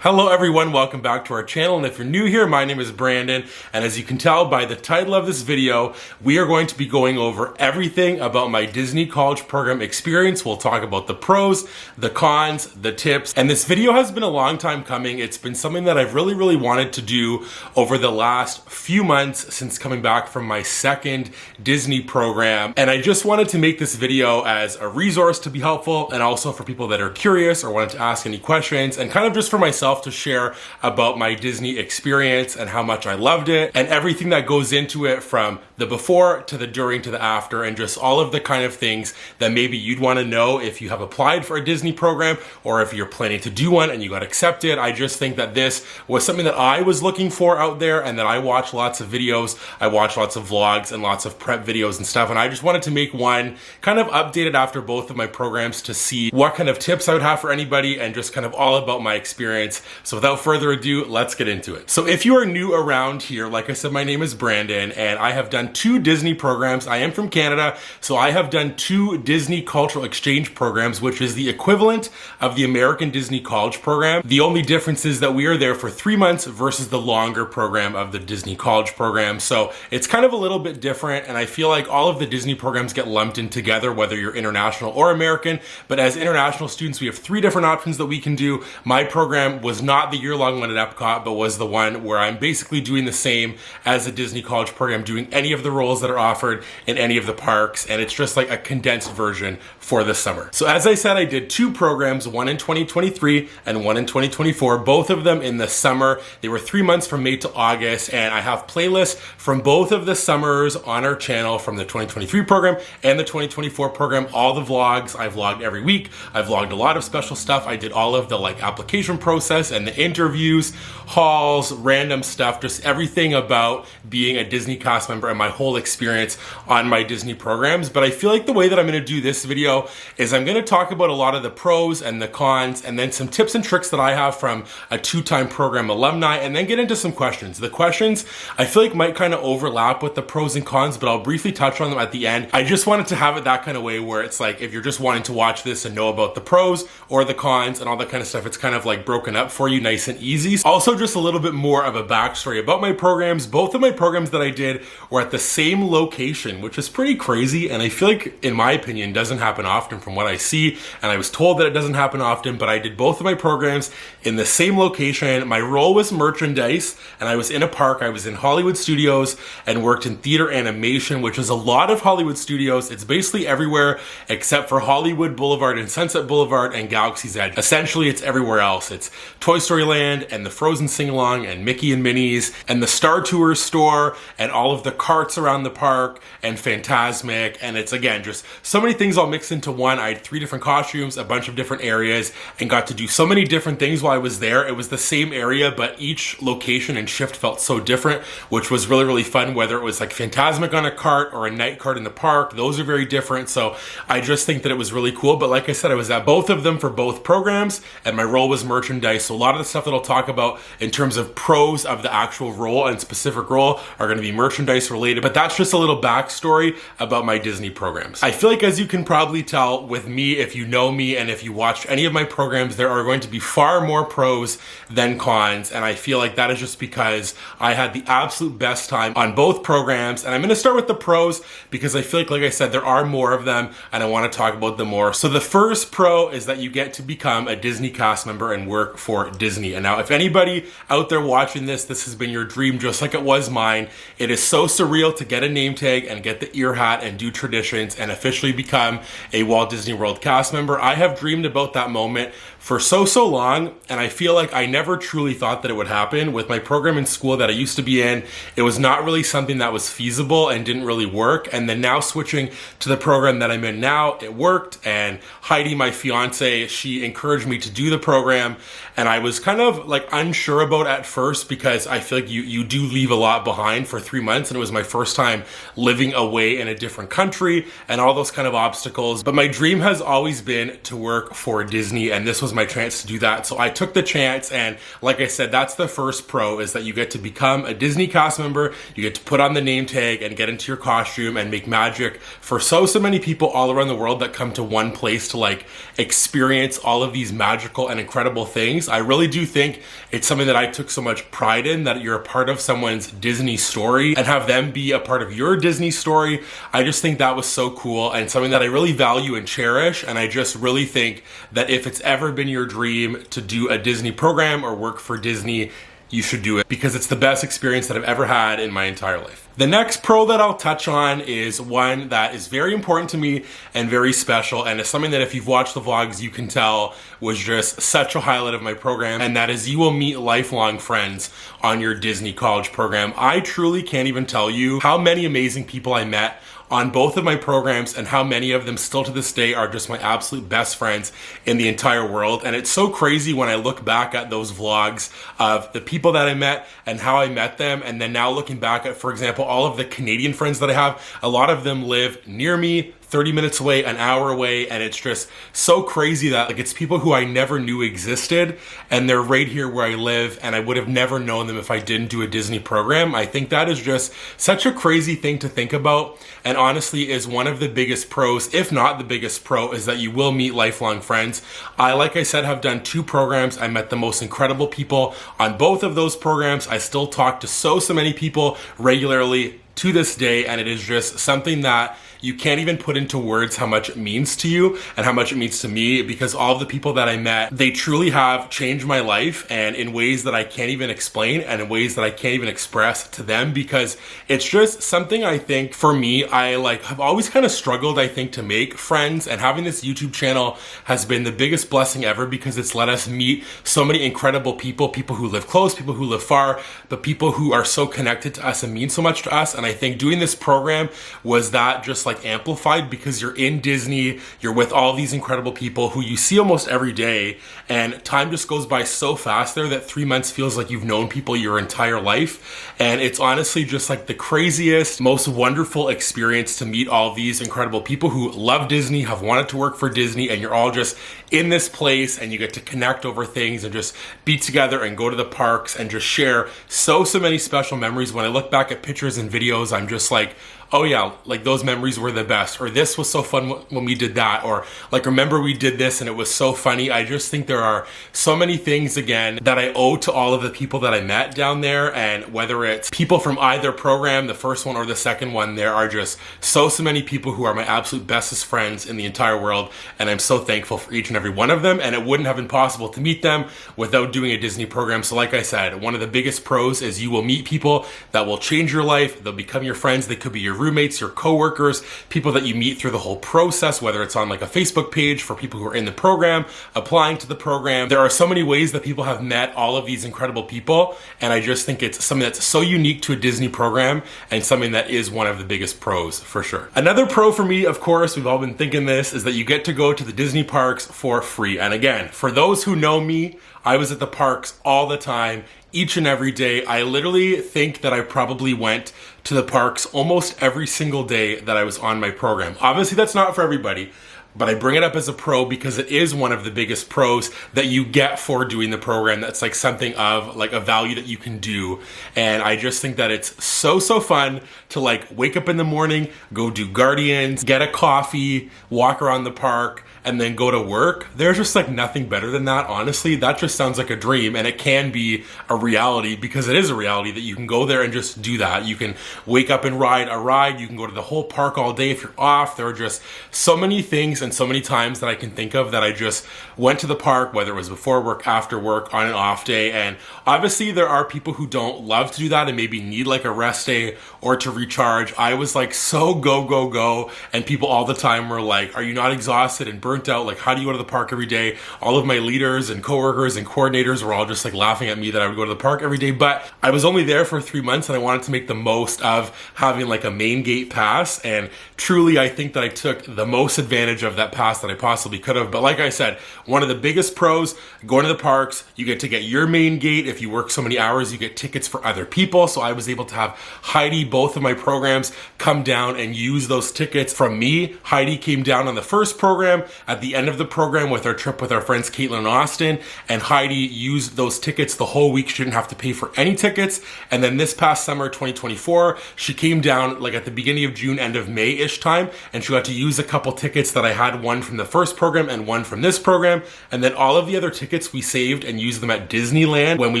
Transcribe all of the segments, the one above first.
Hello everyone, welcome back to our channel, and if you're new here, my name is Brandon, and as you can tell by the title of this video, we are going to be going over everything about my Disney college program experience. We'll talk about the pros, the cons, the tips, and this video has been a long time coming. It's been something that I've really wanted to do over the last few months since coming back from my second Disney program, and I just wanted to make this video as a resource to be helpful, and also for people that are curious or wanted to ask any questions, and kind of just for myself to share about my Disney experience and how much I loved it and everything that goes into it, from the before to the during to the after, and just all of the kind of things that maybe you'd want to know if you have applied for a Disney program or if you're planning to do one and you got accepted. I just think that this was something that I was looking for out there, and that I watch lots of videos, I watch lots of vlogs and lots of prep videos and stuff, and I just wanted to make one kind of updated after both of my programs to see what kind of tips I would have for anybody and just kind of all about my experience. So without further ado, let's get into it. So if you are new around here, like I said, my name is Brandon, and I have done 2 Disney programs. I am from Canada, so I have done 2 Disney cultural exchange programs, which is the equivalent of the American Disney college program. The only difference is that we are there for 3 months versus the longer program of the Disney college program. So it's kind of a little bit different, and I feel like all of the Disney programs get lumped in together, whether you're international or American. But as international students, we have 3 different options that we can do. My program was not the year-long one at Epcot, but was the one where I'm basically doing the same as a Disney college program, doing any of the roles that are offered in any of the parks, and it's just like a condensed version for the summer. So as I said, I did 2 programs, one in 2023 and one in 2024, both of them in the summer. They were 3 months from May to August, and I have playlists from both of the summers on our channel, from the 2023 program and the 2024 program. All the vlogs, I vlogged every week. I vlogged a lot of special stuff. I did all of the application process and the interviews, hauls, random stuff, just everything about being a Disney cast member and my whole experience on my Disney programs. But I feel like the way that I'm going to do this video is I'm going to talk about a lot of the pros and the cons, and then some tips and tricks that I have from a 2-time program alumni, and then get into some questions. The questions I feel like might kind of overlap with the pros and cons, but I'll briefly touch on them at the end. I just wanted to have it that kind of way where it's like, if you're just wanting to watch this and know about the pros or the cons and all that kind of stuff, it's kind of like broken up for you nice and easy. Also, just a little bit more of a backstory about my programs. Both of my programs that I did were at the same location, which is pretty crazy, and I feel like, in my opinion, doesn't happen often from what I see, and I was told that it doesn't happen often, but I did both of my programs in the same location. My role was merchandise, and I was in a park. I was in Hollywood Studios and worked in theater animation, which is a lot of Hollywood Studios. It's basically everywhere except for Hollywood Boulevard and Sunset Boulevard and Galaxy's Edge. Essentially, it's everywhere else. It's Toy Story Land and the Frozen Sing-Along and Mickey and Minnie's and the Star Tours store and all of the carts around the park and Fantasmic, and it's, again, just so many things all mixed into one. I had 3 different costumes, a bunch of different areas, and got to do so many different things while I was there. It was the same area, but each location and shift felt so different, which was really fun, whether it was like Fantasmic on a cart or a night cart in the park. Those are very different, so I just think that it was really cool. But like I said, I was at both of them for both programs, and my role was merchandise. So a lot of the stuff that I'll talk about in terms of pros of the actual role and specific role are going to be merchandise related, but that's just a little backstory about my Disney programs. I feel like, as you can probably tell with me, if you know me and if you watched any of my programs, there are going to be far more pros than cons, and I feel like that is just because I had the absolute best time on both programs. And I'm going to start with the pros because I feel like I said, there are more of them and I want to talk about them more. So the first pro is that you get to become a Disney cast member and work for Disney. And now, if anybody out there watching this has been your dream just like it was mine. It is so surreal to get a name tag and get the ear hat and do traditions and officially become a Walt Disney World cast member. I have dreamed about that moment for so long, and I feel like I never truly thought that it would happen. With my program in school that I used to be in, it was not really something that was feasible and didn't really work. And then now, switching to the program that I'm in now, it worked. And Heidi, my fiance, she encouraged me to do the program, and I was kind of like unsure about it at first, because I feel like you do leave a lot behind for 3 months, and it was my first time living away in a different country and all those kind of obstacles. But my dream has always been to work for Disney, and this was my chance to do that. So I took the chance, and like I said, that's the first pro, is that you get to become a Disney cast member. You get to put on the name tag and get into your costume and make magic for so many people all around the world that come to one place to like experience all of these magical and incredible things. I really do think it's something that I took so much pride in, that you're a part of someone's Disney story and have them be a part of your Disney story. I just think that was so cool and something that I really value and cherish. And I just really think that if it's ever been your dream to do a Disney program or work for Disney, you should do it, because it's the best experience that I've ever had in my entire life. The next pro that I'll touch on is one that is very important to me and very special, and it's something that if you've watched the vlogs, you can tell was just such a highlight of my program, and that is you will meet lifelong friends on your Disney college program. I truly can't even tell you how many amazing people I met on both of my programs and how many of them still to this day are just my absolute best friends in the entire world. And it's so crazy when I look back at those vlogs of the people that I met and how I met them, and then now looking back at, for example, all of the Canadian friends that I have. A lot of them live near me, 30 minutes away, an hour away, and it's just so crazy that like it's people who I never knew existed, and they're right here where I live, and I would have never known them if I didn't do a Disney program. I think that is just such a crazy thing to think about, and honestly is one of the biggest pros, if not the biggest pro, is that you will meet lifelong friends. I, like I said, have done 2 programs. I met the most incredible people on both of those programs. I still talk to so many people regularly to this day, and it is just something that you can't even put into words how much it means to you and how much it means to me, because all of the people that I met, they truly have changed my life, and in ways that I can't even explain and in ways that I can't even express to them, because it's just something I think for me, I like have always kind of struggled, I think, to make friends, and having this YouTube channel has been the biggest blessing ever, because it's let us meet so many incredible people, people who live close, people who live far, but people who are so connected to us and mean so much to us. And I think doing this program was that just like amplified, because you're in Disney, you're with all these incredible people who you see almost every day, and time just goes by so fast there that 3 months feels like you've known people your entire life. And it's honestly just like the craziest, most wonderful experience to meet all these incredible people who love Disney, have wanted to work for Disney, and you're all just in this place and you get to connect over things and just be together and go to the parks and just share so many special memories. When I look back at pictures and videos, I'm just like, oh yeah, like those memories were the best, or this was so fun when we did that, or like remember we did this and it was so funny. I just think there are so many things, again, that I owe to all of the people that I met down there, and whether it's people from either program, the first one or the second one, there are just so many people who are my absolute bestest friends in the entire world, and I'm so thankful for each and every one of them, and it wouldn't have been possible to meet them without doing a Disney program. So like I said, one of the biggest pros is you will meet people that will change your life. They'll become your friends. They could be your roommates, your coworkers, people that you meet through the whole process, whether it's on like a Facebook page for people who are in the program, applying to the program. There are so many ways that people have met all of these incredible people, and I just think it's something that's so unique to a Disney program and something that is one of the biggest pros for sure. Another pro for me, of course, we've all been thinking this, is that you get to go to the Disney parks for free. And again, for those who know me, I was at the parks all the time, each and every day. I literally think that I probably went to the parks almost every single day that I was on my program. Obviously, that's not for everybody, but I bring it up as a pro because it is one of the biggest pros that you get for doing the program. That's like something of like a value that you can do. And I just think that it's so fun to like wake up in the morning, go do Guardians, get a coffee, walk around the park, and then go to work. There's just like nothing better than that. Honestly, that just sounds like a dream, and it can be a reality, because it is a reality that you can go there and just do that. You can wake up and ride a ride. You can go to the whole park all day if you're off. There are just so many things and so many times that I can think of that I just went to the park, whether it was before work, after work, on an off day. And obviously there are people who don't love to do that and maybe need like a rest day or to recharge. I was like so go, and people all the time were like, are you not exhausted and burnt out? Like, how do you go to the park every day? All of my leaders and coworkers and coordinators were all just like laughing at me that I would go to the park every day. But I was only there for 3 months, and I wanted to make the most of having like a main gate pass. And truly, I think that I took the most advantage of that pass that I possibly could have. But like I said, one of the biggest pros, going to the parks, you get to get your main gate. If you work so many hours, you get tickets for other people. So I was able to have Heidi, both of my programs, come down and use those tickets from me. Heidi came down on the first program at the end of the program with our trip with our friends Caitlin and Austin, and Heidi used those tickets the whole week. She didn't have to pay for any tickets. And then this past summer, 2024, she came down like at the beginning of June, end of May-ish time, and she got to use a couple tickets that I had one from the first program and one from this program. And then all of the other tickets we saved and used them at Disneyland when we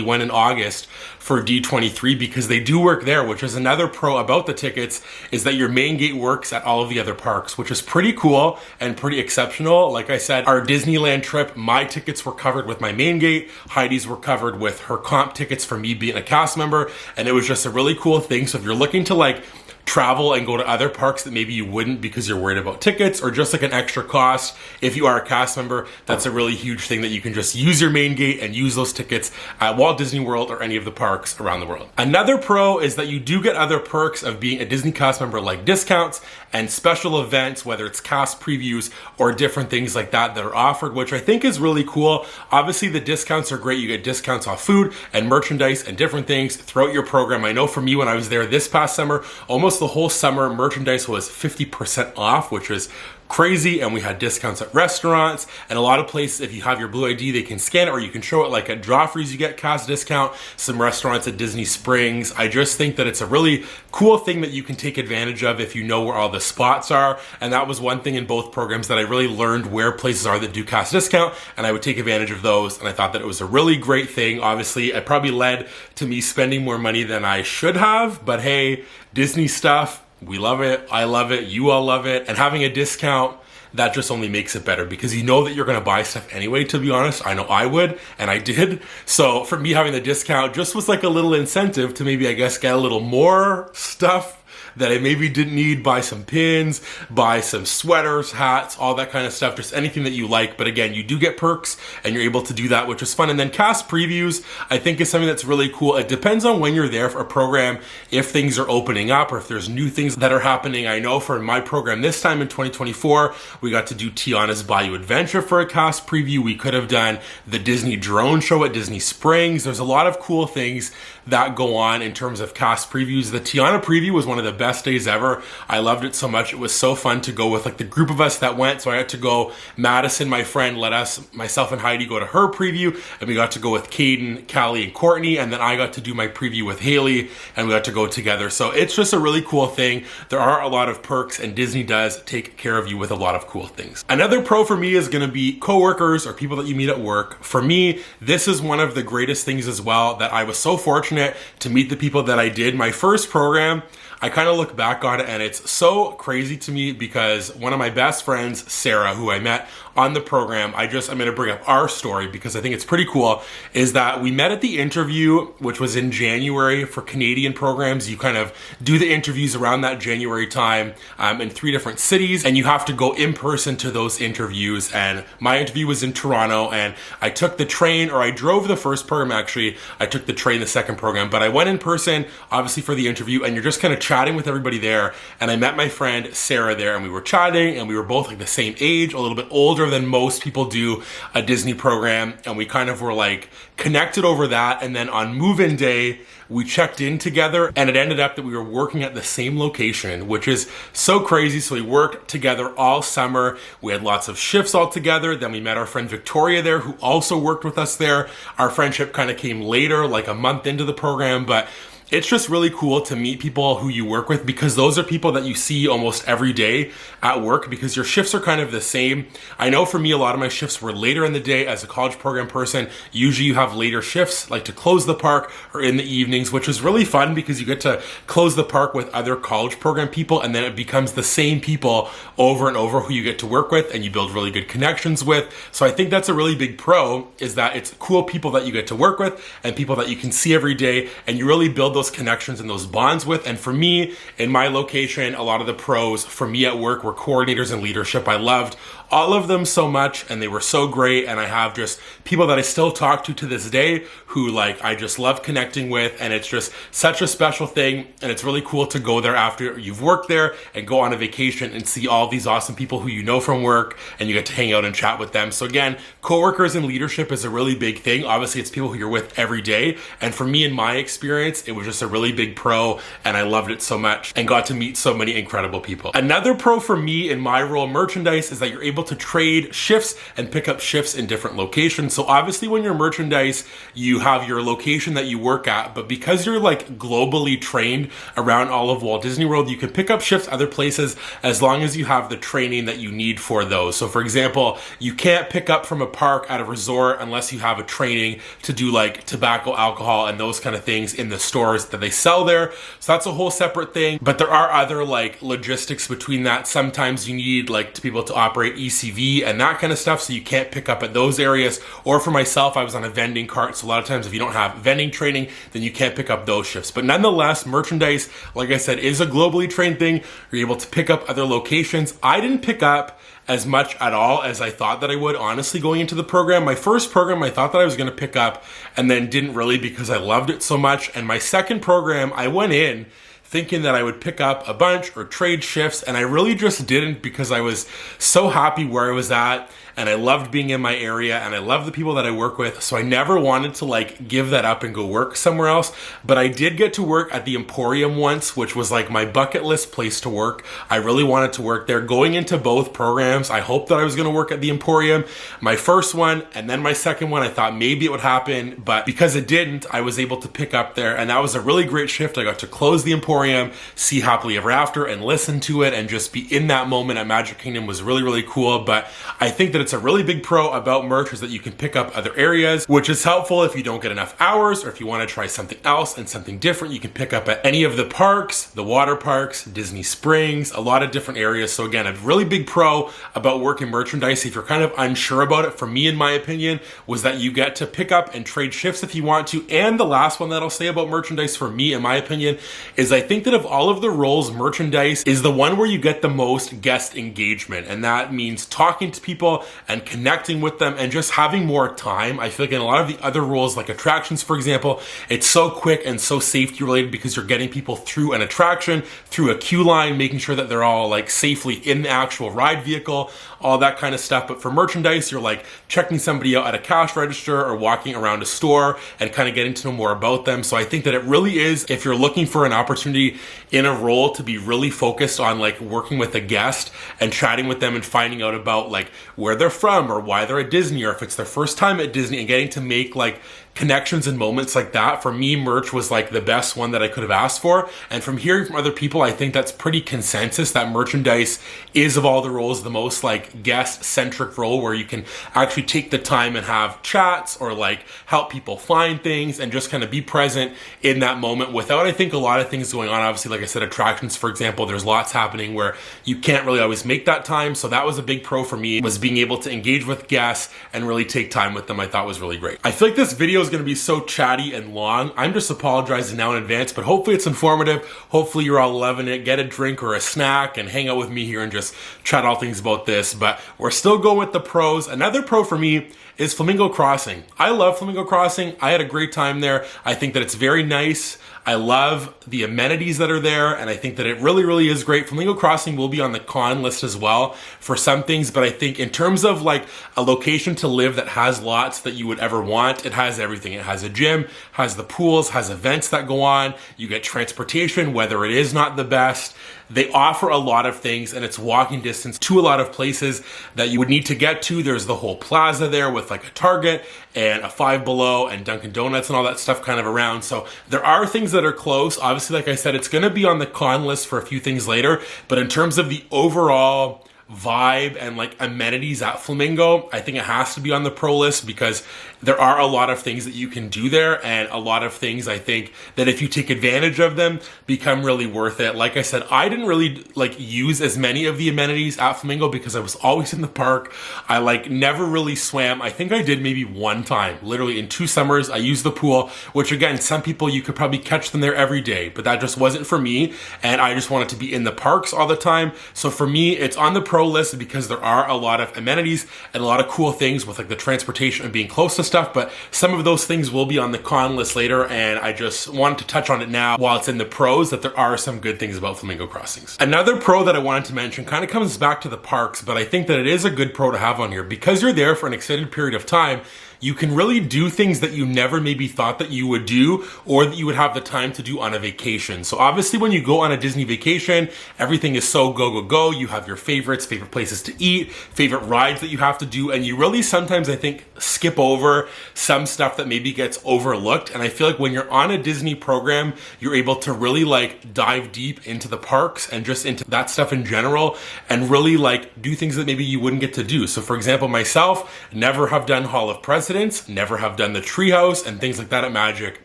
went in August for D23, because they do work there, which is another pro about the tickets, is that your main gate works at all of the other parks, which is pretty cool and pretty exceptional. Like I said, our Disneyland trip, my tickets were covered with my main gate. Heidi's were covered with her comp tickets for me being a cast member. And it was just a really cool thing. So if you're looking to like travel and go to other parks that maybe you wouldn't because you're worried about tickets or just like an extra cost, if you are a cast member, that's a really huge thing that you can just use your main gate and use those tickets at Walt Disney World or any of the parks around the world. Another pro is that you do get other perks of being a Disney cast member, like discounts and special events, whether it's cast previews or different things like that that are offered, which I think is really cool. Obviously the discounts are great. You get discounts off food and merchandise and different things throughout your program. I know for me, when I was there this past summer, almost the whole summer merchandise was 50% off, which was crazy. And we had discounts at restaurants and a lot of places. If you have your Blue ID, they can scan it, or you can show it. Like at Joffrey's, you get cast discount. Some restaurants at Disney Springs. I just think that it's a really cool thing that you can take advantage of if you know where all the spots are. And that was one thing in both programs that I really learned, where places are that do cast discount, and I would take advantage of those. And I thought that it was a really great thing. Obviously, it probably led to me spending more money than I should have, but hey, Disney stuff, we love it, I love it, you all love it, and having a discount, that just only makes it better, because you know that you're gonna buy stuff anyway, to be honest. I know I would, and I did. So for me, having the discount just was like a little incentive to maybe, I guess, get a little more stuff that I maybe didn't need, buy some pins, buy some sweaters, hats, all that kind of stuff, just anything that you like. But again, you do get perks and you're able to do that, which is fun. And then cast previews, I think, is something that's really cool. It depends on when you're there for a program, if things are opening up or if there's new things that are happening. I know for my program this time in 2024, we got to do Tiana's Bayou Adventure for a cast preview. We could have done the Disney drone show at Disney Springs. There's a lot of cool things that go on in terms of cast previews. The Tiana preview was one of the best days ever. I loved it so much. It was so fun to go with like the group of us that went. So I had to go, Madison, my friend, let us, myself and Heidi, go to her preview, and we got to go with Caden, Callie, and Courtney, and then I got to do my preview with Haley, and we got to go together. So it's just a really cool thing. There are a lot of perks, and Disney does take care of you with a lot of cool things. Another pro for me is gonna be coworkers or people that you meet at work. For me, this is one of the greatest things as well, that I was so fortunate to meet the people that I did. My first program, I kind of look back on it and it's so crazy to me, because one of my best friends, Sarah, who I met on the program, I'm going to bring up our story because I think it's pretty cool, is that we met at the interview, which was in January for Canadian programs. You kind of do the interviews around that January time in 3 different cities, and you have to go in person to those interviews. And my interview was in Toronto, and I took the train, or I drove the first program actually. I took the train the second program, but I went in person, obviously, for the interview, and you're just kind of chatting with everybody there. And I met my friend Sarah there, and we were chatting, and we were both like the same age, a little bit older than most people do a Disney program, and we kind of were like connected over that. And then on move-in day, we checked in together, and it ended up that we were working at the same location, which is so crazy. So we worked together all summer. We had lots of shifts all together. Then we met our friend Victoria there, who also worked with us there. Our friendship kind of came later, like a month into the program, but it's just really cool to meet people who you work with, because those are people that you see almost every day at work, because your shifts are kind of the same. I know for me, a lot of my shifts were later in the day. As a college program person, usually you have later shifts, like to close the park or in the evenings, which is really fun because you get to close the park with other college program people, and then it becomes the same people over and over who you get to work with and you build really good connections with. So I think that's a really big pro, is that it's cool people that you get to work with and people that you can see every day, and you really build those connections and those bonds with. And for me, in my location, a lot of the pros for me at work were coordinators and leadership. I loved all of them so much, and they were so great. And I have just people that I still talk to this day who like I just love connecting with, and it's just such a special thing. And it's really cool to go there after you've worked there and go on a vacation and see all these awesome people who you know from work, and you get to hang out and chat with them. So again, coworkers and leadership is a really big thing. Obviously, it's people who you're with every day, and for me, in my experience, it was just a really big pro, and I loved it so much and got to meet so many incredible people. Another pro for me in my role in merchandise is that you're able to trade shifts and pick up shifts in different locations. So obviously when you're merchandise, you have your location that you work at, but because you're like globally trained around all of Walt Disney World, you can pick up shifts other places as long as you have the training that you need for those. So for example, you can't pick up from a park at a resort unless you have a training to do like tobacco, alcohol, and those kind of things in the stores that they sell there. So that's a whole separate thing. But there are other like logistics between that. Sometimes you need like to be able to operate ECV and that kind of stuff, so you can't pick up at those areas. Or for myself, I was on a vending cart, so a lot of times if you don't have vending training, then you can't pick up those shifts. But nonetheless, merchandise, like I said, is a globally trained thing. You're able to pick up other locations. I didn't pick up as much at all as I thought that I would, honestly, going into the program. My first program, I thought that I was gonna pick up and then didn't really because I loved it so much. And my second program, I went in thinking that I would pick up a bunch or trade shifts, and I really just didn't because I was so happy where I was at, and I loved being in my area, and I love the people that I work with, so I never wanted to like give that up and go work somewhere else. But I did get to work at the Emporium once, which was like my bucket list place to work. I really wanted to work there. Going into both programs, I hoped that I was gonna work at the Emporium. My first one and then my second one, I thought maybe it would happen, but because it didn't, I was able to pick up there, and that was a really great shift. I got to close the Emporium, see Happily Ever After, and listen to it, and just be in that moment at Magic Kingdom was really, really cool. But I think that it's a really big pro about merch is that you can pick up other areas, which is helpful if you don't get enough hours, or if you want to try something else and something different. You can pick up at any of the parks, the water parks, Disney Springs, a lot of different areas. So again, a really big pro about working merchandise, if you're kind of unsure about it, for me, in my opinion, was that you get to pick up and trade shifts if you want to. And the last one that I'll say about merchandise for me, in my opinion, is I think that of all of the roles, merchandise is the one where you get the most guest engagement. And that means talking to people and connecting with them and just having more time. I feel like in a lot of the other roles, like attractions, for example, it's so quick and so safety related because you're getting people through an attraction, through a queue line, making sure that they're all like safely in the actual ride vehicle, all that kind of stuff. But for merchandise, you're like checking somebody out at a cash register or walking around a store and kind of getting to know more about them. So I think that it really is, if you're looking for an opportunity in a role to be really focused on like working with a guest and chatting with them and finding out about like where they're from or why they're at Disney, or if it's their first time at Disney, and getting to make like connections and moments like that, for me, merch was like the best one that I could have asked for. And from hearing from other people, I think that's pretty consensus that merchandise is, of all the roles, the most like guest centric role, where you can actually take the time and have chats or like help people find things and just kind of be present in that moment without, I think, a lot of things going on. Obviously, like I said, attractions, for example, there's lots happening where you can't really always make that time. So that was a big pro for me, was being able to engage with guests and really take time with them. I thought was really great. I feel like this video is going to be so chatty and long. I'm just apologizing now in advance, but hopefully it's informative. Hopefully you're all loving it. Get a drink or a snack and hang out with me here and just chat all things about this. But we're still going with the pros. Another pro for me is Flamingo Crossing. I love Flamingo Crossing. I had a great time there. I think that it's very nice. I love the amenities that are there, and I think that it really, really is great. Flamingo Crossing will be on the con list as well for some things, but I think in terms of like a location to live that has lots that you would ever want, it has everything. It has a gym, has the pools, has events that go on, you get transportation, whether it is not the best. They offer a lot of things, and it's walking distance to a lot of places that you would need to get to. There's the whole plaza there with like a Target and a Five Below and Dunkin' Donuts and all that stuff kind of around. So there are things that are close. Obviously, like I said, it's going to be on the con list for a few things later, but in terms of the overall vibe and like amenities at Flamingo, I think it has to be on the pro list because there are a lot of things that you can do there, and a lot of things I think that if you take advantage of them become really worth it. Like I said, I didn't really like use as many of the amenities at Flamingo because I was always in the park. I like never really swam. I think I did maybe one time, literally in 2 summers. I used the pool, which again, some people you could probably catch them there every day, but that just wasn't for me, and I just wanted to be in the parks all the time. So for me, it's on the pro list because there are a lot of amenities and a lot of cool things with like the transportation and being close to stuff, but some of those things will be on the con list later, and I just wanted to touch on it now while it's in the pros, that there are some good things about Flamingo Crossings. Another pro that I wanted to mention kind of comes back to the parks, but I think that it is a good pro to have on here because you're there for an extended period of time. you can really do things that you never maybe thought that you would do or that you would have the time to do on a vacation. So obviously when you go on a Disney vacation, everything is so go, go, go. You have your favorites, favorite places to eat, favorite rides that you have to do, and you really sometimes, I think, skip over some stuff that maybe gets overlooked. And I feel like when you're on a Disney program, you're able to really like dive deep into the parks and just into that stuff in general and really like do things that maybe you wouldn't get to do. So for example, myself, never have done Hall of Presidents, never have done the Treehouse and things like that at Magic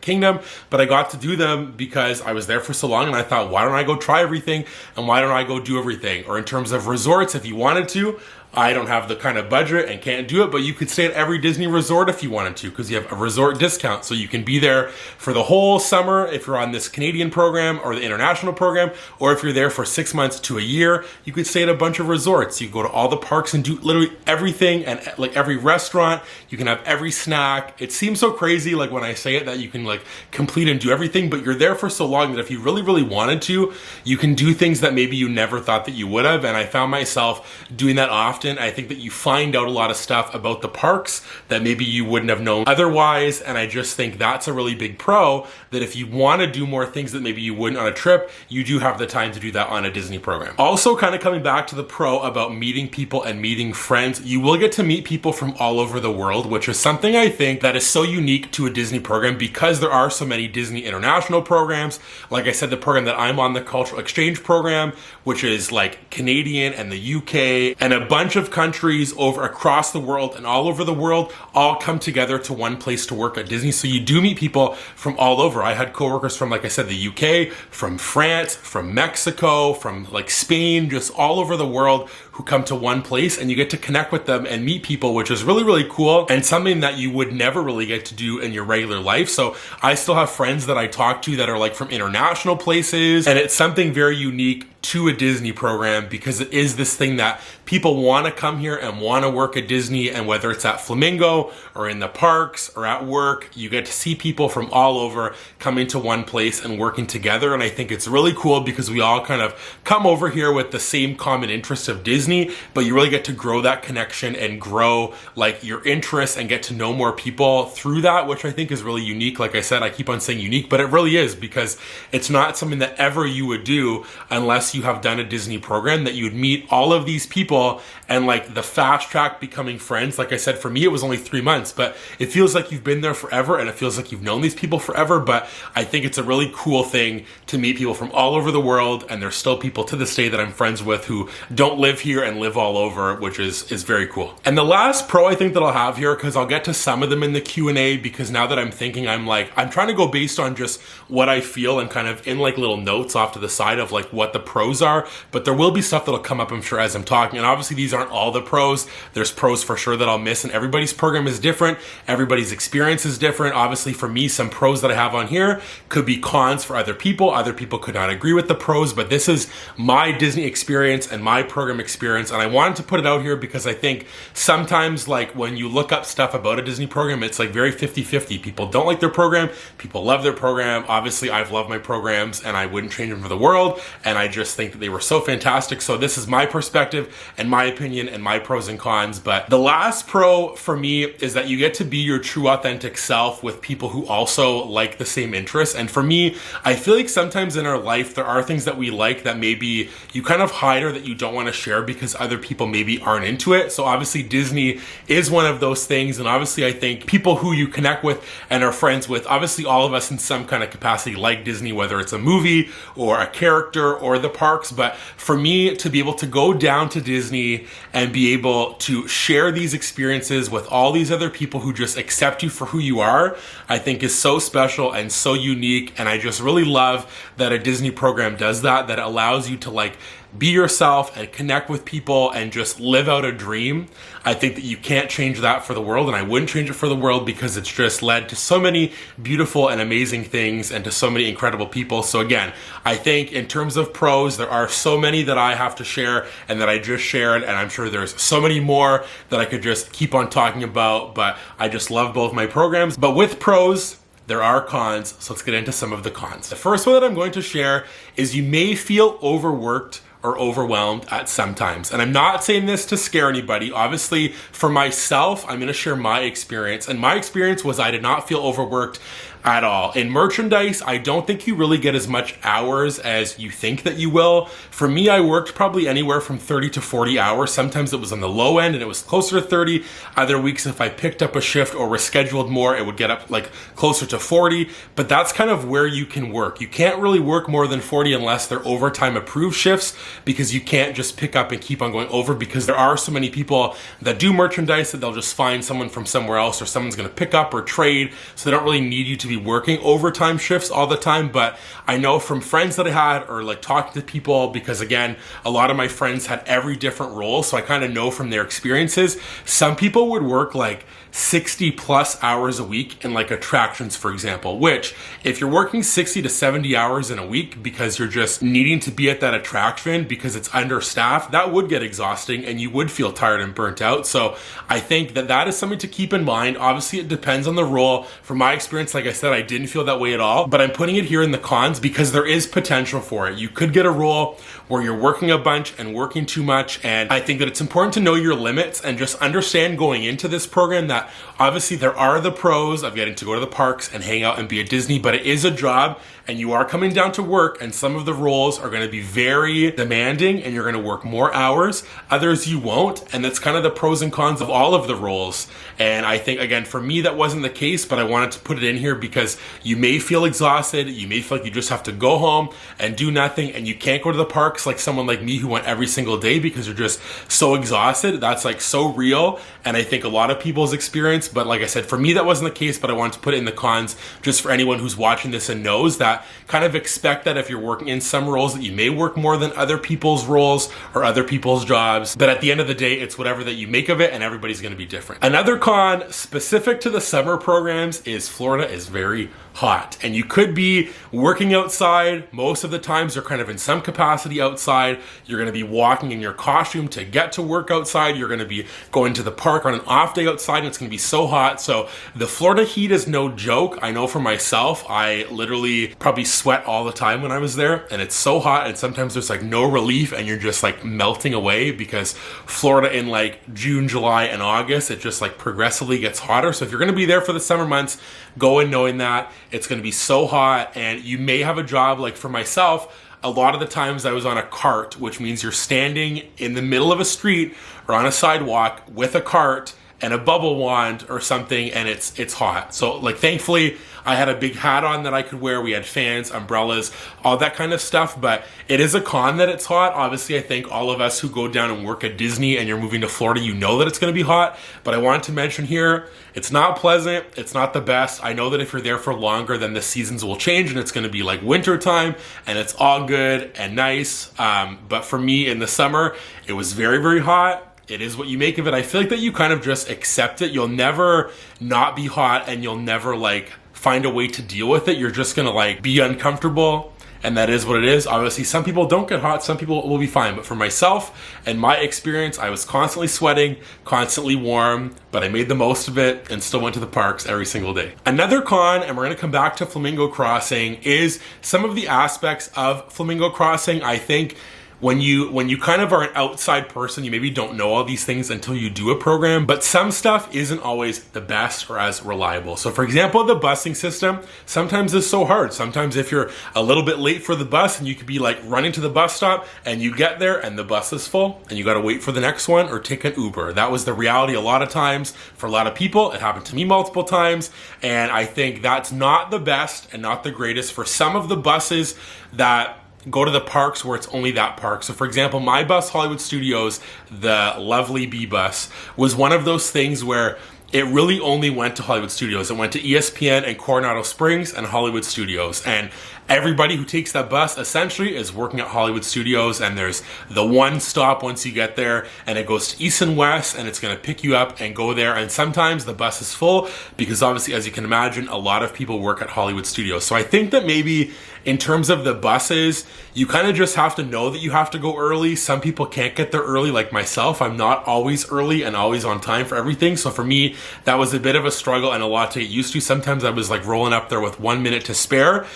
Kingdom, but I got to do them because I was there for so long and I thought, why don't I go try everything and why don't I go do everything? Or in terms of resorts, if you wanted to, I don't have the kind of budget and can't do it, but you could stay at every Disney resort if you wanted to because you have a resort discount. So you can be there for the whole summer if you're on this Canadian program or the international program, or if you're there for 6 months to a year, you could stay at a bunch of resorts. You go to all the parks and do literally everything and like every restaurant. You can have every snack. It seems so crazy like when I say it that you can like complete and do everything, but you're there for so long that if you really, really wanted to, you can do things that maybe you never thought that you would have. And I found myself doing that often. I think that you find out a lot of stuff about the parks that maybe you wouldn't have known otherwise, and I just think that's a really big pro, that if you want to do more things that maybe you wouldn't on a trip, you do have the time to do that on a Disney program. Also, kind of coming back to the pro about meeting people and meeting friends, you will get to meet people from all over the world, which is something I think that is so unique to a Disney program because there are so many Disney international programs. Like I said, the program that I'm on, the Cultural Exchange Program, which is like Canadian and the UK and a bunch of countries over across the world and all over the world all come together to one place to work at Disney. So you do meet people from all over. I had coworkers from, like I said, the UK, from France, from Mexico, from like Spain, just all over the world who come to one place, and you get to connect with them and meet people, which is really, really cool and something that you would never really get to do in your regular life. So I still have friends that I talk to that are like from international places, and it's something very unique to a Disney program because it is this thing that people want to come here and want to work at Disney, and whether it's at Flamingo or in the parks or at work, you get to see people from all over coming to one place and working together. And I think it's really cool because we all kind of come over here with the same common interest of Disney, but you really get to grow that connection and grow like your interests and get to know more people through that, which I think is really unique. Like I said, I keep on saying unique, but it really is because it's not something that ever you would do unless you have done a Disney program, that you would meet all of these people and like the fast track becoming friends. Like I said, for me, it was only 3 months, but it feels like you've been there forever and it feels like you've known these people forever. But I think it's a really cool thing to meet people from all over the world, and there's still people to this day that I'm friends with who don't live here and live all over, which is very cool. And the last pro I think that I'll have here, because I'll get to some of them in the Q&A, because now that I'm thinking, I'm trying to go based on just what I feel and kind of in like little notes off to the side of like what the pros are, but there will be stuff that'll come up, I'm sure, as I'm talking. And obviously these aren't all the pros. There's pros for sure that I'll miss, and everybody's program is different. Everybody's experience is different. Obviously for me, some pros that I have on here could be cons for other people. Other people could not agree with the pros, but this is my Disney experience and my program experience. And I wanted to put it out here because I think sometimes like when you look up stuff about a Disney program, it's like very 50-50. People don't like their program. People love their program. Obviously I've loved my programs and I wouldn't change them for the world. And I just think that they were so fantastic. So this is my perspective and my opinion and my pros and cons. But the last pro for me is that you get to be your true authentic self with people who also like the same interests. And for me, I feel like sometimes in our life, there are things that we like that maybe you kind of hide or that you don't want to share because other people maybe aren't into it. So obviously Disney is one of those things. And obviously I think people who you connect with and are friends with, obviously all of us in some kind of capacity like Disney, whether it's a movie or a character or the parks. But for me to be able to go down to Disney and be able to share these experiences with all these other people who just accept you for who you are, I think is so special and so unique. And I just really love that a Disney program does that, that allows you to like be yourself and connect with people and just live out a dream. I think that you can't change that for the world, and I wouldn't change it for the world because it's just led to so many beautiful and amazing things and to so many incredible people. So again, I think in terms of pros, there are so many that I have to share and that I just shared, and I'm sure there's so many more that I could just keep on talking about, but I just love both my programs. But with pros, there are cons, so let's get into some of the cons. The first one that I'm going to share is you may feel overworked or overwhelmed at some times. And I'm not saying this to scare anybody. Obviously, for myself, I'm going to share my experience. And my experience was I did not feel overworked at all. In merchandise, I don't think you really get as much hours as you think that you will. For me, I worked probably anywhere from 30 to 40 hours. Sometimes it was on the low end and it was closer to 30. Other weeks, if I picked up a shift or rescheduled more, it would get up like closer to 40. But that's kind of where you can work. You can't really work more than 40 unless they're overtime approved shifts, because you can't just pick up and keep on going over, because there are so many people that do merchandise that they'll just find someone from somewhere else, or someone's going to pick up or trade. So they don't really need you to be working overtime shifts all the time. But I know from friends that I had, or like talking to people, because again, a lot of my friends had every different role, so I kind of know from their experiences, some people would work like 60 plus hours a week in like attractions, for example, which if you're working 60 to 70 hours in a week because you're just needing to be at that attraction because it's understaffed, that would get exhausting and you would feel tired and burnt out. So I think that that is something to keep in mind. Obviously, it depends on the role. From my experience, like I said, I didn't feel that way at all, but I'm putting it here in the cons because there is potential for it. You could get a role where you're working a bunch and working too much. And I think that it's important to know your limits and just understand going into this program that obviously there are the pros of getting to go to the parks and hang out and be at Disney, but it is a job and you are coming down to work, and some of the roles are going to be very demanding and you're going to work more hours. Others you won't, and that's kind of the pros and cons of all of the roles. And I think, again, for me, that wasn't the case, but I wanted to put it in here because you may feel exhausted. You may feel like you just have to go home and do nothing, and you can't go to the parks like someone like me who went every single day because you're just so exhausted. That's like so real, and I think a lot of people's experience. But like I said, for me, that wasn't the case, but I wanted to put it in the cons just for anyone who's watching this and knows that. Kind of expect that if you're working in some roles that you may work more than other people's roles or other people's jobs. But at the end of the day, it's whatever that you make of it, and everybody's going to be different. Another con specific to the summer programs is Florida is very hot, and you could be working outside. Most of the times you're kind of in some capacity outside. You're going to be walking in your costume to get to work outside. You're going to be going to the park on an off day outside, and it's going to be so hot. So the Florida heat is no joke. I know for myself, I literally probably sweat all the time when I was there, and it's so hot, and sometimes there's like no relief and you're just like melting away, because Florida in like June, July, and August, it just like progressively gets hotter. So if you're going to be there for the summer months, go in knowing that it's going to be so hot. And you may have a job, like for myself, a lot of the times I was on a cart, which means you're standing in the middle of a street or on a sidewalk with a cart and a bubble wand or something, and it's hot. So like thankfully I had a big hat on that I could wear. We had fans, umbrellas, all that kind of stuff, but it is a con that it's hot. Obviously, I think all of us who go down and work at Disney and you're moving to Florida, you know that it's going to be hot, but I wanted to mention here, it's not pleasant. It's not the best. I know that if you're there for longer, then the seasons will change and it's going to be like winter time and it's all good and nice. But for me in the summer, it was very, very hot. It is what you make of it. I feel like that you kind of just accept it. You'll never not be hot, and you'll never like find a way to deal with it. You're just gonna like be uncomfortable, and that is what it is. Obviously, some people don't get hot, some people will be fine. But for myself and my experience, I was constantly sweating, constantly warm, but I made the most of it and still went to the parks every single day. Another con, and we're gonna come back to Flamingo Crossing, is some of the aspects of Flamingo Crossing. I think when you kind of are an outside person, you maybe don't know all these things until you do a program, but some stuff isn't always the best or as reliable. So for example, the busing system sometimes is so hard. Sometimes if you're a little bit late for the bus and you could be like running to the bus stop and you get there and the bus is full and you got to wait for the next one or take an Uber. That was the reality a lot of times for a lot of people. It happened to me multiple times, and I think that's not the best and not the greatest for some of the buses that go to the parks where it's only that park. So for example, my bus, Hollywood Studios, the lovely B bus, was one of those things where it really only went to Hollywood Studios. It went to ESPN and Coronado Springs and Hollywood Studios. And everybody who takes that bus essentially is working at Hollywood Studios, and there's the one stop once you get there, and it goes to East and West, and it's gonna pick you up and go there. And sometimes the bus is full because obviously, as you can imagine, a lot of people work at Hollywood Studios. So I think that maybe In terms of the buses, you kind of just have to know that you have to go early. Some people can't get there early, like myself. I'm not always early and always on time for everything. So for me, that was a bit of a struggle and a lot to get used to. Sometimes I was like rolling up there with 1 minute to spare.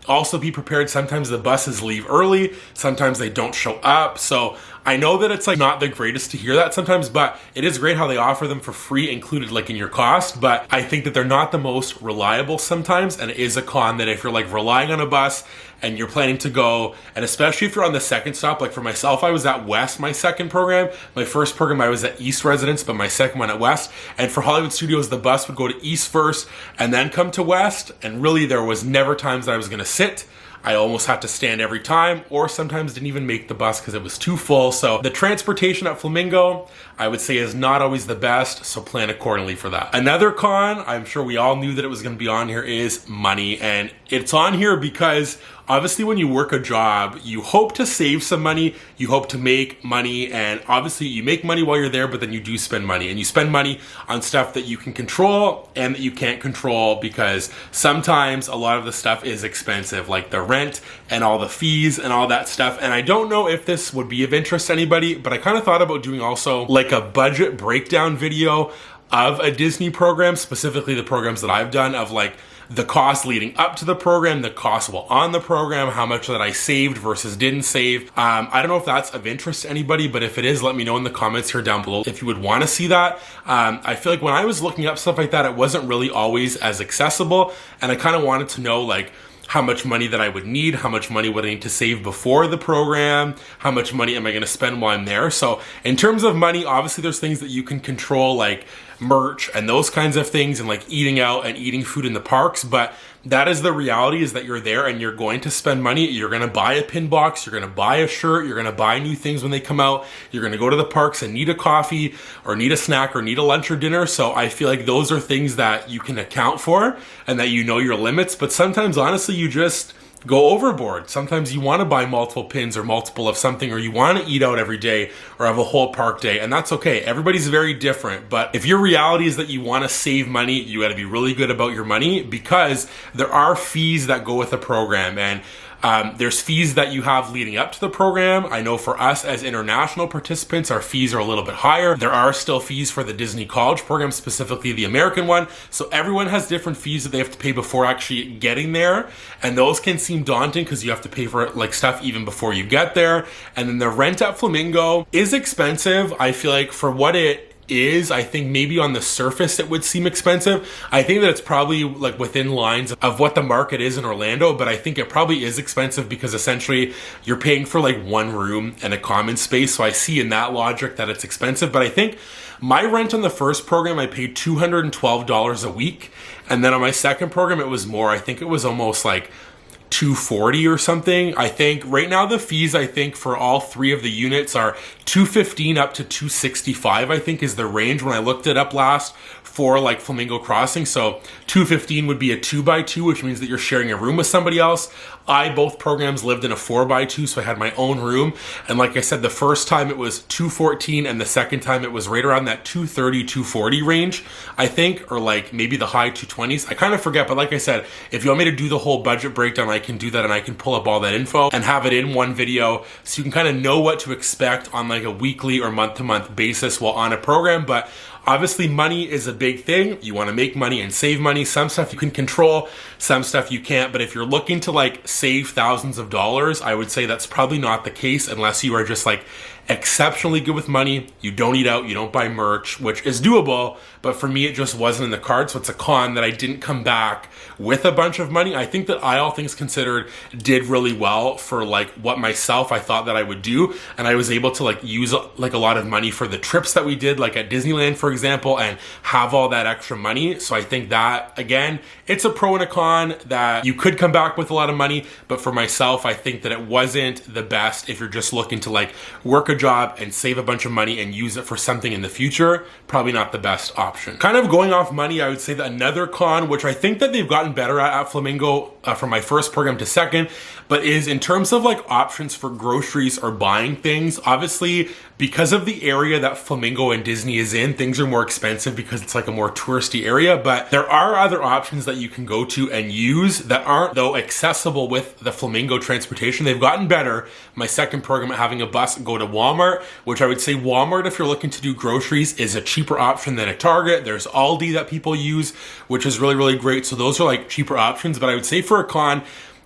Also be prepared. Sometimes the buses leave early. Sometimes they don't show up. So I know that it's like not the greatest to hear that sometimes, but it is great how they offer them for free included like in your cost. But I think that they're not the most reliable sometimes, and it is a con that if you're like relying on a bus and you're planning to go, and especially if you're on the second stop, like for myself, I was at West my second program. My first program I was at East Residence, but my second one at West. And for Hollywood Studios, the bus would go to East first and then come to West, and really there was never times that I was going to sit. I almost had to stand every time, or sometimes didn't even make the bus because it was too full. So the transportation at Flamingo, I would say, is not always the best, so plan accordingly for that. Another con, I'm sure we all knew that it was going to be on here, is money. And it's on here because obviously when you work a job, you hope to save some money, you hope to make money, and obviously you make money while you're there, but then you do spend money. And you spend money on stuff that you can control and that you can't control, because sometimes a lot of the stuff is expensive, like the rent and all the fees and all that stuff. And I don't know if this would be of interest to anybody, but I kind of thought about doing also like a budget breakdown video of a Disney program, specifically the programs that I've done, of like the cost leading up to the program, the cost while on the program, how much that I saved versus didn't save. I don't know if that's of interest to anybody, but if it is, let me know in the comments here down below if you would want to see that. I feel like when I was looking up stuff like that, it wasn't really always as accessible, and I kind of wanted to know like how much money that I would need, how much money would I need to save before the program, how much money am I going to spend while I'm there. So in terms of money, obviously there's things that you can control, like merch and those kinds of things, and like eating out and eating food in the parks. But that is the reality, is that you're there and you're going to spend money. You're going to buy a pin box, you're going to buy a shirt, you're going to buy new things when they come out. You're going to go to the parks and need a coffee or need a snack or need a lunch or dinner. So I feel like those are things that you can account for and that you know your limits. But sometimes honestly, you just go overboard. Sometimes you want to buy multiple pins or multiple of something, or you want to eat out every day or have a whole park day, and that's okay. Everybody's very different. But if your reality is that you want to save money, you got to be really good about your money, because there are fees that go with the program, and there's fees that you have leading up to the program. I know for us as international participants, our fees are a little bit higher. There are still fees for the Disney College program, specifically the American one. So everyone has different fees that they have to pay before actually getting there. And those can seem daunting because you have to pay for like stuff even before you get there. And then the rent at Flamingo is expensive. I feel like for what it is, I think maybe on the surface it would seem expensive. I think that it's probably like within lines of what the market is in Orlando, but I think it probably is expensive because essentially you're paying for like one room and a common space. So I see in that logic that it's expensive. But I think my rent on the first program, I paid $212 a week. And then on my second program, it was more. I think it was almost like $240 or something. I think right now the fees, I think for all three of the units are $215 up to $265, I think is the range when I looked it up last for like Flamingo Crossing. So $215 would be a 2x2, which means that you're sharing a room with somebody else. Both programs lived in a 4x2, so I had my own room. And like I said, the first time it was $214, and the second time it was right around that $230, $240 range, I think, or like maybe the high $220s. I kind of forget, but like I said, if you want me to do the whole budget breakdown, I can do that, and I can pull up all that info and have it in one video so you can kind of know what to expect on like a weekly or month-to-month basis while on a program. But obviously money is a big thing. You want to make money and save money. Some stuff you can control, some stuff you can't. But if you're looking to like save thousands of dollars, I would say that's probably not the case unless you are just like exceptionally good with money. You don't eat out, you don't buy merch, which is doable, but for me it just wasn't in the cards. So it's a con that I didn't come back with a bunch of money. I think that I, all things considered, did really well for like what myself I thought that I would do, and I was able to like use like a lot of money for the trips that we did, like at Disneyland for example, and have all that extra money. So I think that again, it's a pro and a con, that you could come back with a lot of money, but for myself I think that it wasn't the best if you're just looking to like work a job and save a bunch of money and use it for something in the future, probably not the best option. Kind of going off money, I would say that another con, which I think that they've gotten better at Flamingo from my first program to second, but is in terms of like options for groceries or buying things. Obviously, because of the area that Flamingo and Disney is in, things are more expensive because it's like a more touristy area, but there are other options that you can go to and use that aren't though accessible with the Flamingo transportation. They've gotten better. My second program at having a bus go to Walmart, which I would say Walmart, if you're looking to do groceries, is a cheaper option than a Target. There's Aldi that people use, which is really, really great. So those are like cheaper options, but I would say for a con,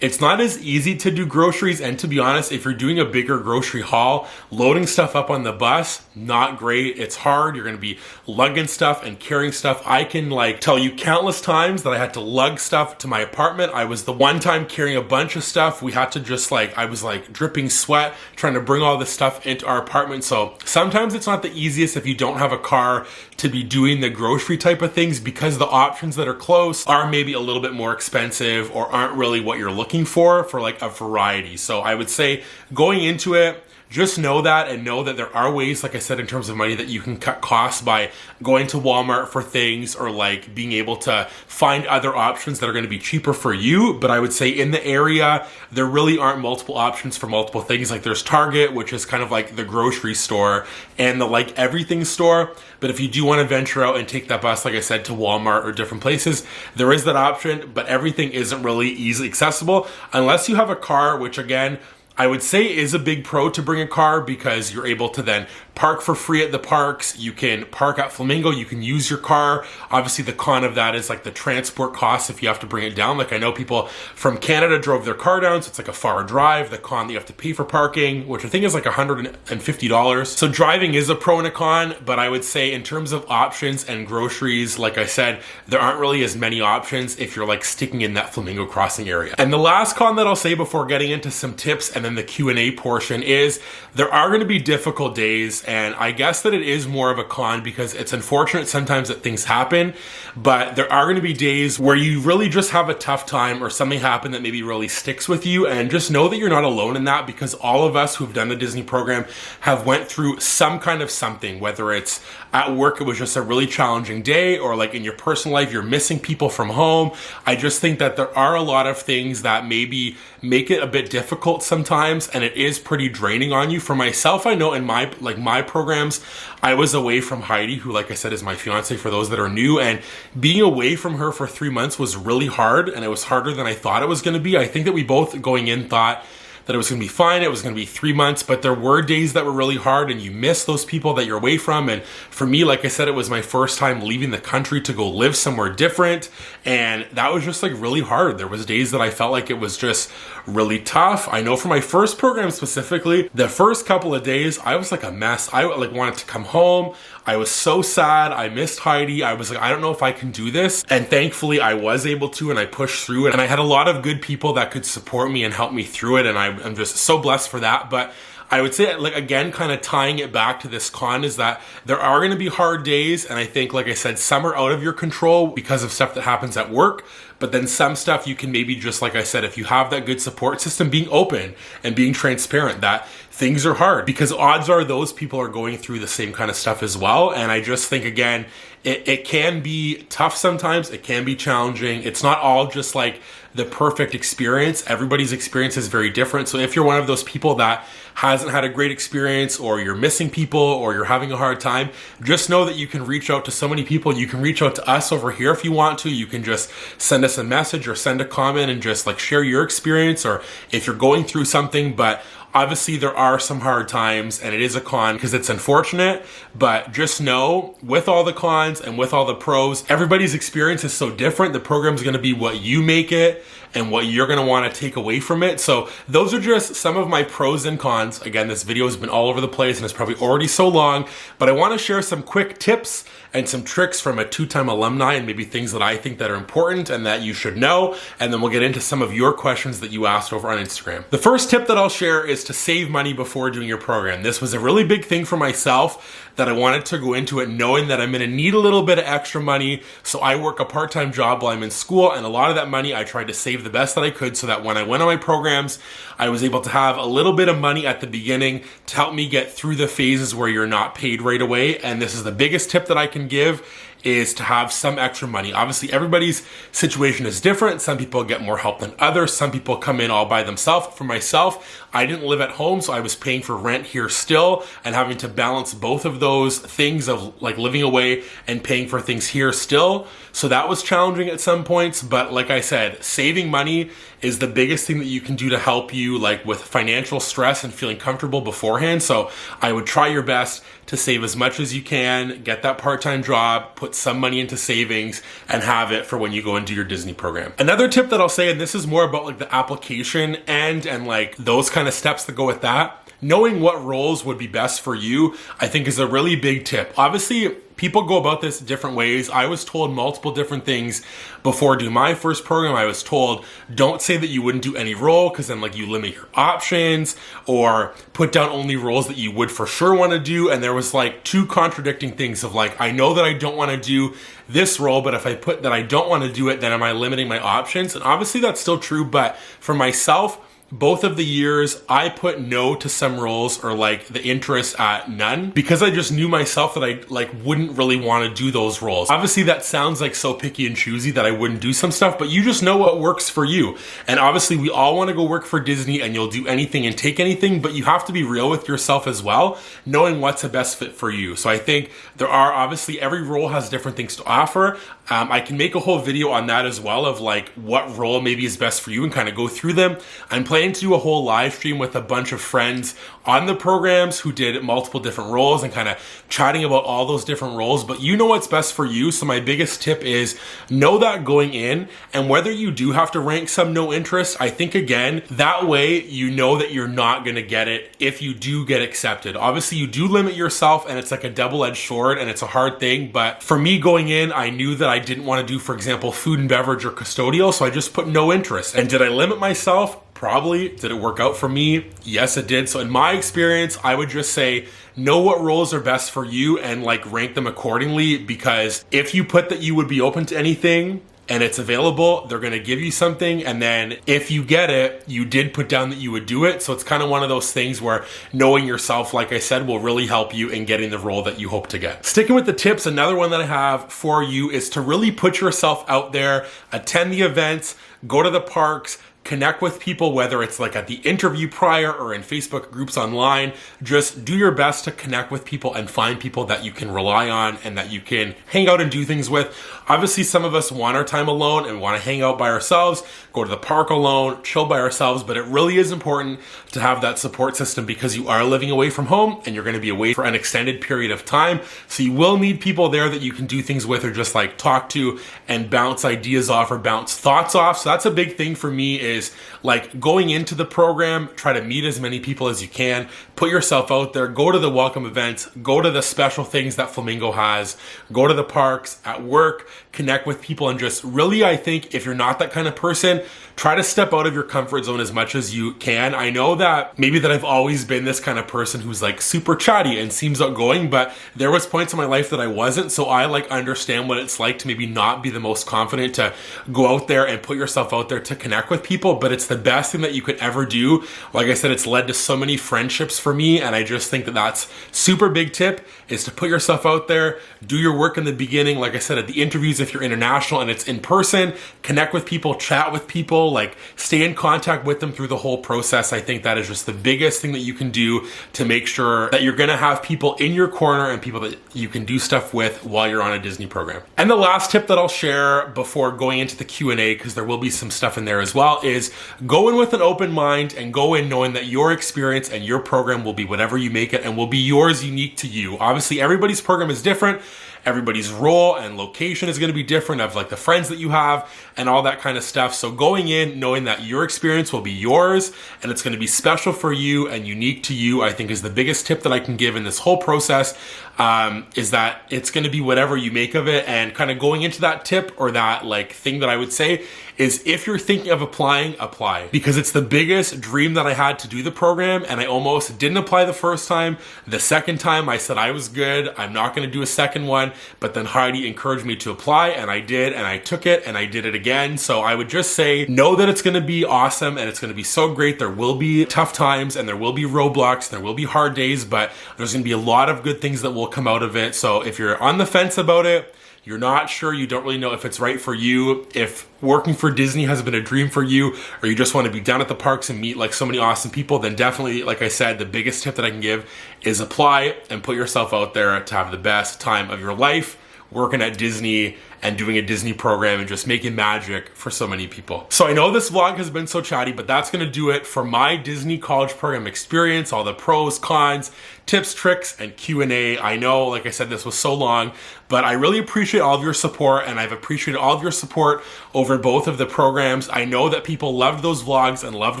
it's not as easy to do groceries, and to be honest, if you're doing a bigger grocery haul, loading stuff up on the bus, not great. It's hard. You're gonna be lugging stuff and carrying stuff. I can like tell you countless times that I had to lug stuff to my apartment. I was the one time carrying a bunch of stuff. We had to just like, I was like dripping sweat trying to bring all this stuff into our apartment. So sometimes it's not the easiest if you don't have a car to be doing the grocery type of things, because the options that are close are maybe a little bit more expensive or aren't really what you're looking for like a variety. So I would say going into it, just know that, and know that there are ways, like I said, in terms of money, that you can cut costs by going to Walmart for things, or like being able to find other options that are going to be cheaper for you. But I would say in the area, there really aren't multiple options for multiple things. Like there's Target, which is kind of like the grocery store, and the like everything store. But if you do want to venture out and take that bus, like I said, to Walmart or different places, there is that option, but everything isn't really easily accessible unless you have a car, which again, I would say is a big pro to bring a car, because you're able to then park for free at the parks. You can park at Flamingo. You can use your car. Obviously, the con of that is like the transport costs if you have to bring it down. Like I know people from Canada drove their car down, so it's like a far drive. The con that you have to pay for parking, which I think is like $150. So driving is a pro and a con, but I would say in terms of options and groceries, like I said, there aren't really as many options if you're like sticking in that Flamingo crossing area. And the last con that I'll say before getting into some tips and then the Q&A portion is there are going to be difficult days, and I guess that it is more of a con because it's unfortunate sometimes that things happen, but there are going to be days where you really just have a tough time or something happened that maybe really sticks with you, and just know that you're not alone in that, because all of us who've done the Disney program have went through some kind of something, whether it's at work it was just a really challenging day, or like in your personal life you're missing people from home. I just think that there are a lot of things that maybe make it a bit difficult sometimes, and it is pretty draining on you. For myself, I know in my programs, I was away from Heidi, who, like I said, is my fiance for those that are new, and being away from her for 3 months was really hard, and it was harder than I thought it was going to be. I think that we both going in thought that it was going to be fine. It was going to be 3 months, but there were days that were really hard, and you miss those people that you're away from. And for me, like I said, it was my first time leaving the country to go live somewhere different, and that was just like really hard. There was days that I felt like it was just really tough. I know for my first program specifically, the first couple of days, I was like a mess. I like wanted to come home. I was so sad. I missed Heidi. I was like, I don't know if I can do this. And thankfully I was able to, and I pushed through it. And I had a lot of good people that could support me and help me through it. And I'm just so blessed for that. But I would say, like, again, kind of tying it back to this con, is that there are going to be hard days. And I think, like I said, some are out of your control because of stuff that happens at work. But then some stuff you can maybe just, like I said, if you have that good support system, being open and being transparent that things are hard, because odds are those people are going through the same kind of stuff as well. And I just think, again, it can be tough sometimes. It can be challenging. It's not all just like the perfect experience. Everybody's experience is very different. So if you're one of those people that hasn't had a great experience, or you're missing people, or you're having a hard time, just know that you can reach out to so many people. You can reach out to us over here if you want to. You can just send us a message or send a comment and just like share your experience, or if you're going through something. But obviously there are some hard times, and it is a con because it's unfortunate, but just know with all the cons and with all the pros, everybody's experience is so different. The program's going to be what you make it and what you're going to want to take away from it. So those are just some of my pros and cons. Again, this video has been all over the place and it's probably already so long, but I want to share some quick tips and some tricks from a two-time alumni, and maybe things that I think that are important and that you should know. And then we'll get into some of your questions that you asked over on Instagram. The first tip that I'll share is to save money before doing your program. This was a really big thing for myself that I wanted to go into it knowing that I'm going to need a little bit of extra money. So I work a part-time job while I'm in school, and a lot of that money I tried to save the best that I could so that when I went on my programs, I was able to have a little bit of money at the beginning to help me get through the phases where you're not paid right away. And this is the biggest tip that I can give, is to have some extra money. Obviously, everybody's situation is different. Some people get more help than others. Some people come in all by themselves. For myself, I didn't live at home, so I was paying for rent here still and having to balance both of those things of like living away and paying for things here still. So that was challenging at some points, but like I said, saving money is the biggest thing that you can do to help you like with financial stress and feeling comfortable beforehand. So I would try your best to save as much as you can, get that part-time job, put some money into savings, and have it for when you go and do your Disney program. Another tip that I'll say, and this is more about like the application and like those kind of steps that go with that, knowing what roles would be best for you, I think is a really big tip. Obviously, people go about this different ways. I was told multiple different things before doing my first program. I was told, don't say that you wouldn't do any role because then like you limit your options, or put down only roles that you would for sure want to do. And there was like two contradicting things of like, I know that I don't want to do this role, but if I put that I don't want to do it, then am I limiting my options? And obviously that's still true, but for myself, both of the years I put no to some roles or like the interest at none because I just knew myself that I like wouldn't really want to do those roles. Obviously that sounds like so picky and choosy that I wouldn't do some stuff, but you just know what works for you. And obviously we all want to go work for Disney and you'll do anything and take anything, but you have to be real with yourself as well, knowing what's the best fit for you. So I think there are obviously every role has different things to offer. I can make a whole video on that as well of like what role maybe is best for you and kind of go through them. I'm planning to do a whole live stream with a bunch of friends on the programs who did multiple different roles and kind of chatting about all those different roles, but you know what's best for you. So my biggest tip is know that going in, and whether you do have to rank some no interest, I think again, that way you know that you're not going to get it if you do get accepted. Obviously you do limit yourself and it's like a double-edged sword and it's a hard thing, but for me going in, I knew that I didn't want to do, for example, food and beverage or custodial, so I just put no interest. And did I limit myself? Probably. Did it work out for me? Yes, it did. So in my experience, I would just say, know what roles are best for you and like rank them accordingly, because if you put that you would be open to anything and it's available, they're going to give you something. And then if you get it, you did put down that you would do it. So it's kind of one of those things where knowing yourself, like I said, will really help you in getting the role that you hope to get. Sticking with the tips, another one that I have for you is to really put yourself out there, attend the events, go to the parks, connect with people, whether it's like at the interview prior or in Facebook groups online. Just do your best to connect with people and find people that you can rely on and that you can hang out and do things with. Obviously, some of us want our time alone and want to hang out by ourselves, go to the park alone, chill by ourselves, but it really is important to have that support system because you are living away from home and you're going to be away for an extended period of time. So you will need people there that you can do things with or just like talk to and bounce ideas off or bounce thoughts off. So that's a big thing for me is like going into the program, try to meet as many people as you can, put yourself out there, go to the welcome events, go to the special things that Flamingo has, go to the parks, at work, connect with people, and just really, I think if you're not that kind of person, try to step out of your comfort zone as much as you can. I know that maybe that I've always been this kind of person who's like super chatty and seems outgoing, but there was points in my life that I wasn't. So I like understand what it's like to maybe not be the most confident to go out there and put yourself out there to connect with people, but it's the best thing that you could ever do. Like I said, it's led to so many friendships for me, and I just think that that's super big tip is to put yourself out there, do your work in the beginning. Like I said, at the interviews, if you're international and it's in person, connect with people, chat with people, like stay in contact with them through the whole process. I think that is just the biggest thing that you can do to make sure that you're gonna have people in your corner and people that you can do stuff with while you're on a Disney program. And the last tip that I'll share before going into the Q&A, because there will be some stuff in there as well, is go in with an open mind and go in knowing that your experience and your program will be whatever you make it and will be yours, unique to you. Obviously, everybody's program is different. Everybody's role and location is going to be different of like the friends that you have and all that kind of stuff. So going in knowing that your experience will be yours and it's going to be special for you and unique to you, I think is the biggest tip that I can give in this whole process. is that it's going to be whatever you make of it. And kind of going into that tip or that like thing that I would say is, if you're thinking of applying, apply, because it's the biggest dream that I had to do the program, and I almost didn't apply the first time. The second time I said I was good, I'm not going to do a second one, but then Heidi encouraged me to apply, and I did, and I took it, and I did it again. So I would just say, know that it's going to be awesome, and it's going to be so great. There will be tough times, and there will be roadblocks, and there will be hard days, but there's going to be a lot of good things that will come out of it. So if you're on the fence about it, you're not sure, you don't really know if it's right for you, if working for Disney has been a dream for you, or you just want to be down at the parks and meet like so many awesome people, then definitely, like I said, the biggest tip that I can give is apply and put yourself out there to have the best time of your life working at Disney and doing a Disney program and just making magic for so many people. So I know this vlog has been so chatty, but that's gonna do it for my Disney college program experience, all the pros, cons, tips, tricks, and Q&A. I know, like I said, this was so long, but I really appreciate all of your support, and I've appreciated all of your support over both of the programs. I know that people loved those vlogs and loved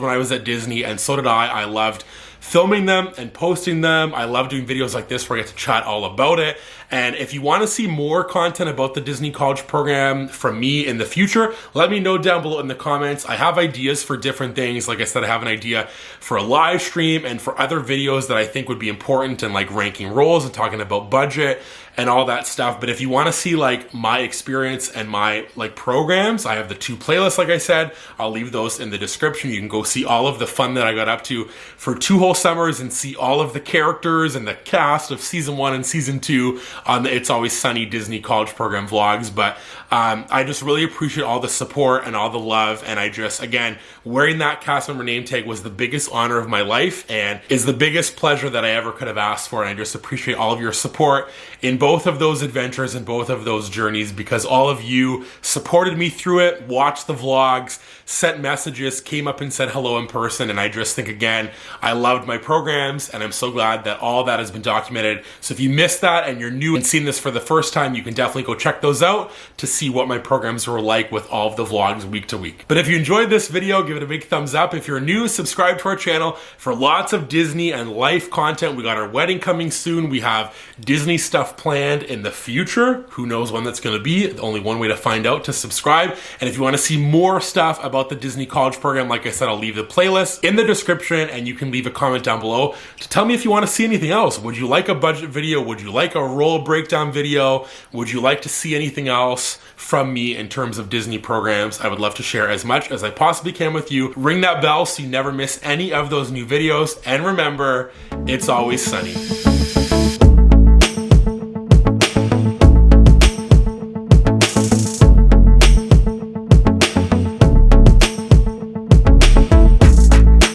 when I was at Disney, and so did I. I loved filming them and posting them. I love doing videos like this where I get to chat all about it. And if you want to see more content about the Disney College program from me in the future, let me know down below in the comments. I have ideas for different things. Like I said, I have an idea for a live stream and for other videos that I think would be important, and like ranking roles and talking about budget and all that stuff. But if you want to see like my experience and my like programs, I have the 2 playlists, like I said. I'll leave those in the description. You can go see all of the fun that I got up to for 2 whole summers and see all of the characters and the cast of season 1 and season 2 on the It's Always Sunny Disney College Program vlogs. But I just really appreciate all the support and all the love. And I just, again, wearing that cast member name tag was the biggest honor of my life and is the biggest pleasure that I ever could have asked for. And I just appreciate all of your support in both of those adventures and both of those journeys, because all of you supported me through it, watched the vlogs, sent messages, came up and said hello in person. And I just think, again, I loved my programs, and I'm so glad that all that has been documented. So if you missed that and you're new and seeing this for the first time, you can definitely go check those out to see what my programs were like with all of the vlogs week to week. But if you enjoyed this video, give it a big thumbs up. If you're new, subscribe to our channel for lots of Disney and life content. We got our wedding coming soon. We have Disney stuff planned in the future. Who knows when that's going to be? Only one way to find out: to subscribe. And if you want to see more stuff about the Disney College program, like I said, I'll leave the playlist in the description, and you can leave a comment down below to tell me if you want to see anything else. Would you like a budget video? Would you like a role breakdown video? Would you like to see anything else from me in terms of Disney programs? I would love to share as much as I possibly can with you. Ring that bell so you never miss any of those new videos. And remember, it's always sunny.